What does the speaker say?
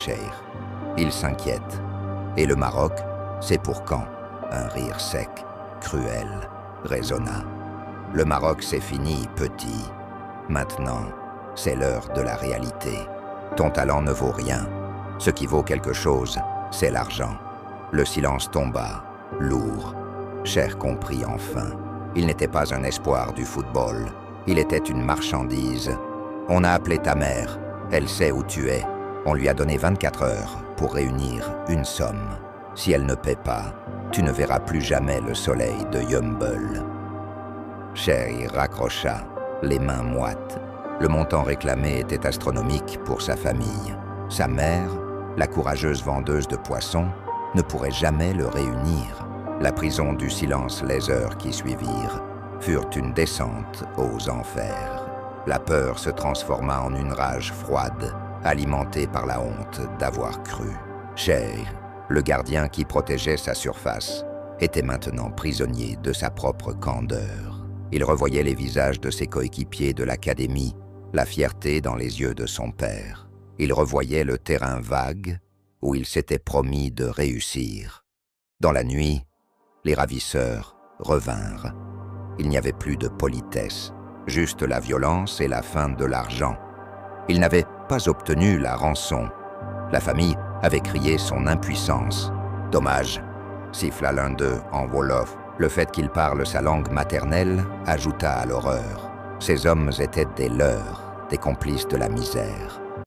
Cher. Il s'inquiète. Et le Maroc, c'est pour quand? Un rire sec, cruel, résonna. Le Maroc, c'est fini, petit. Maintenant, c'est l'heure de la réalité. Ton talent ne vaut rien. Ce qui vaut quelque chose, c'est l'argent. Le silence tomba, lourd. Cher comprit enfin. Il n'était pas un espoir du football. Il était une marchandise. On a appelé ta mère. Elle sait où tu es. On lui a donné 24 heures pour réunir une somme. Si elle ne paie pas, tu ne verras plus jamais le soleil de Yumble. Cher raccrocha, les mains moites. Le montant réclamé était astronomique pour sa famille. Sa mère, la courageuse vendeuse de poissons, ne pourrait jamais le réunir. La prison du silence, les heures qui suivirent, furent une descente aux enfers. La peur se transforma en une rage froide, alimentée par la honte d'avoir cru. Cher, le gardien qui protégeait sa surface, était maintenant prisonnier de sa propre candeur. Il revoyait les visages de ses coéquipiers de l'académie, la fierté dans les yeux de son père. Il revoyait le terrain vague où il s'était promis de réussir. Dans la nuit, les ravisseurs revinrent. Il n'y avait plus de politesse, juste la violence et la faim de l'argent. Il n'avait pas obtenu la rançon. La famille avait crié son impuissance. Dommage, siffla l'un d'eux en wolof. Le fait qu'il parle sa langue maternelle ajouta à l'horreur. Ces hommes étaient des leurs, des complices de la misère.